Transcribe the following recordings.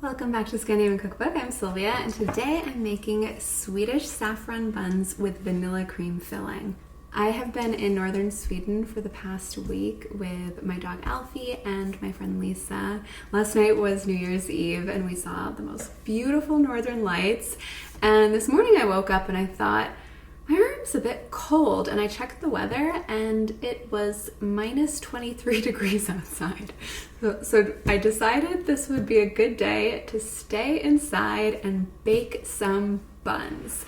Welcome back to Scandinavian Cookbook. I'm Sylvia, and today I'm making Swedish saffron buns with vanilla cream filling. I have been in northern Sweden for the past week with my dog Alfie and my friend Lisa. Last night was New Year's Eve and we saw the most beautiful northern lights. And this morning I woke up and I thought, my room's a bit cold, and I checked the weather and it was minus 23 degrees outside. So I decided this would be a good day to stay inside and bake some buns.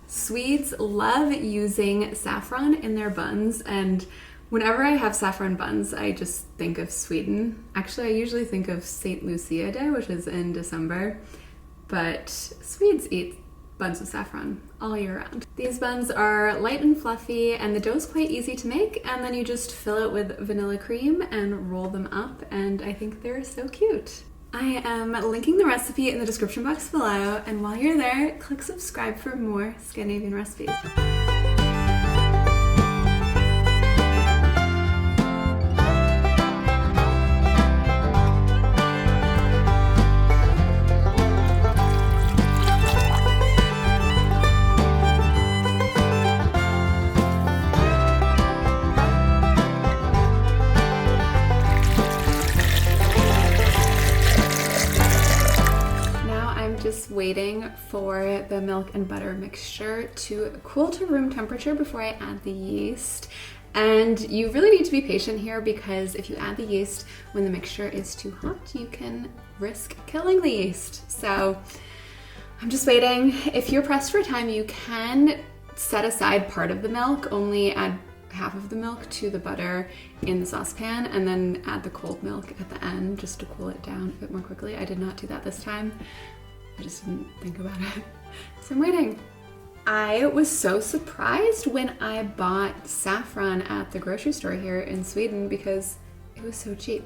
Swedes love using saffron in their buns, and whenever I have saffron buns, I just think of Sweden. Actually, I usually think of St. Lucia Day, which is in December, but Swedes eat buns with saffron all year round. These buns are light and fluffy, and the dough is quite easy to make, and then you just fill it with vanilla cream and roll them up, and I think they're so cute. I am linking the recipe in the description box below, and while you're there, click subscribe for more Scandinavian recipes. Just waiting for the milk and butter mixture to cool to room temperature before I add the yeast. And you really need to be patient here, because if you add the yeast when the mixture is too hot, you can risk killing the yeast. So I'm just waiting. If you're pressed for time, you can set aside part of the milk, only add half of the milk to the butter in the saucepan, and then add the cold milk at the end just to cool it down a bit more quickly. I did not do that this time. I just didn't think about it. So I'm waiting. I was so surprised when I bought saffron at the grocery store here in Sweden because it was so cheap.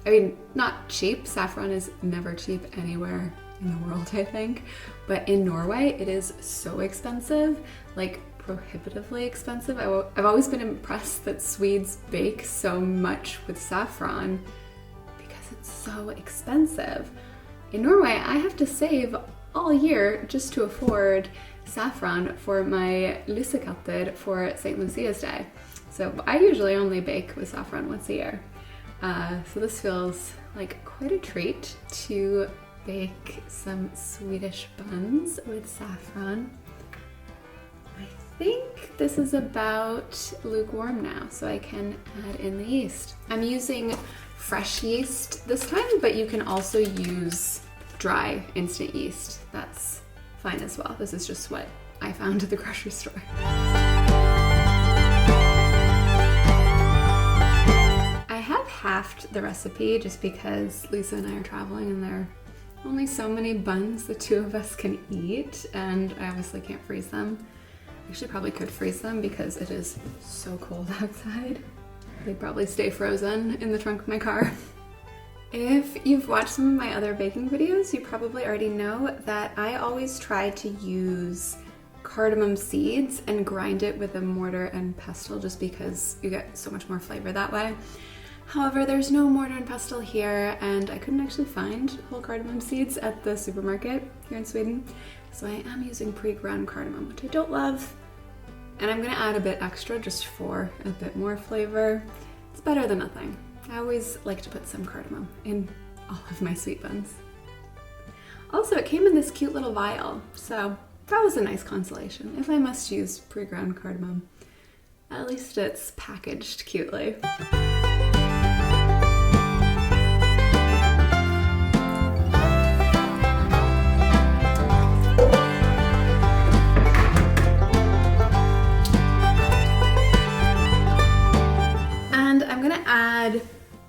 I mean, not cheap. Saffron is never cheap anywhere in the world, I think. But in Norway, it is so expensive, like prohibitively expensive. I've always been impressed that Swedes bake so much with saffron because it's so expensive. In Norway, I have to save all year just to afford saffron for my lussekatter for St. Lucia's Day. So I usually only bake with saffron once a year. So this feels like quite a treat to bake some Swedish buns with saffron. I think this is about lukewarm now, so I can add in the yeast. I'm using fresh yeast this time, but you can also use dry instant yeast. That's fine as well. This is just what I found at the grocery store. I have halved the recipe just because Lisa and I are traveling and there are only so many buns the two of us can eat, and I obviously can't freeze them. Actually, probably could freeze them because it is so cold outside. They'd probably stay frozen in the trunk of my car. If you've watched some of my other baking videos, you probably already know that I always try to use cardamom seeds and grind it with a mortar and pestle just because you get so much more flavor that way. However, there's no mortar and pestle here, and I couldn't actually find whole cardamom seeds at the supermarket here in Sweden. So I am using pre-ground cardamom, which I don't love. And I'm gonna add a bit extra just for a bit more flavor. It's better than nothing. I always like to put some cardamom in all of my sweet buns. Also, it came in this cute little vial, so that was a nice consolation. If I must use pre-ground cardamom, at least it's packaged cutely. Add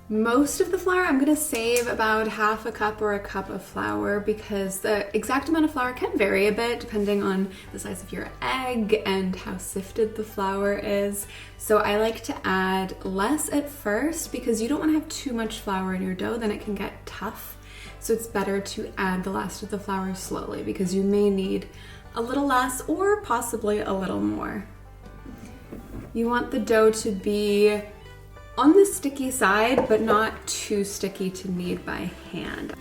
most of the flour. I'm gonna save about half a cup or a cup of flour because the exact amount of flour can vary a bit depending on the size of your egg and how sifted the flour is. So I like to add less at first because you don't want to have too much flour in your dough, then it can get tough. So it's better to add the last of the flour slowly because you may need a little less or possibly a little more. You want the dough to be on the sticky side, but not too sticky to knead by hand.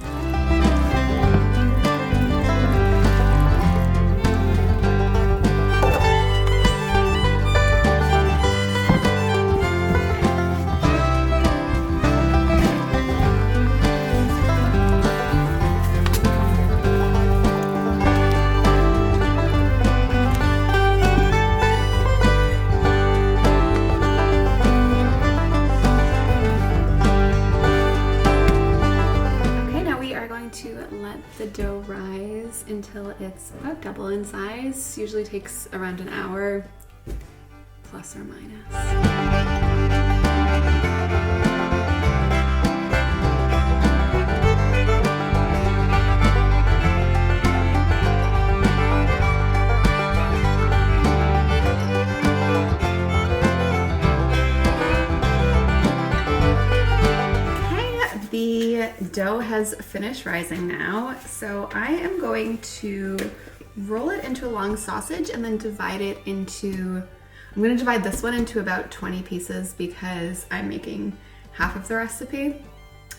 let the dough rise until it's about double in size. Usually takes around an hour, plus or minus. The dough has finished rising now, so I am going to roll it into a long sausage and then divide it into, I'm going to divide this one into about 20 pieces because I'm making half of the recipe,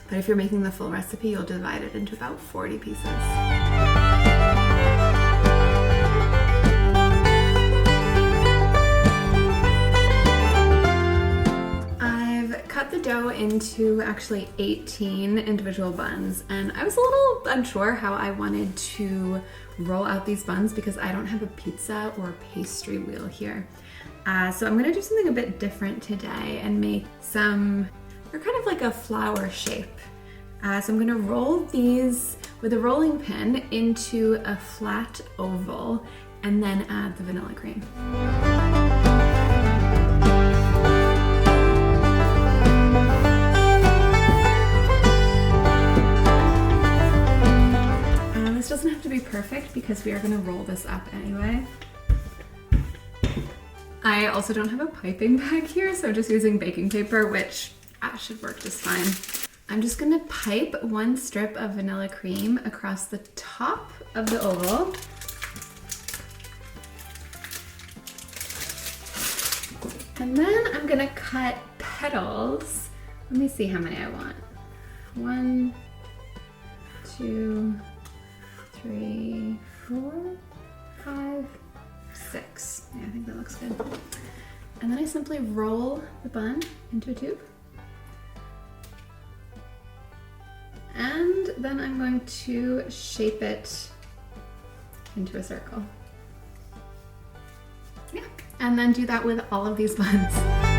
but if you're making the full recipe, you'll divide it into about 40 pieces. Cut the dough into actually 18 individual buns, and I was a little unsure how I wanted to roll out these buns because I don't have a pizza or pastry wheel here. So I'm gonna do something a bit different today and make some, they're kind of like a flower shape. So I'm gonna roll these with a rolling pin into a flat oval and then add the vanilla cream. This doesn't have to be perfect because we are going to roll this up anyway. I also don't have a piping bag here, so I'm just using baking paper, which should work just fine. I'm just going to pipe one strip of vanilla cream across the top of the oval. And then I'm going to cut petals. Let me see how many I want. 1, 2, 3, 4, 5, 6. Yeah, I think that looks good. And then I simply roll the bun into a tube. And then I'm going to shape it into a circle. Yeah, and then do that with all of these buns.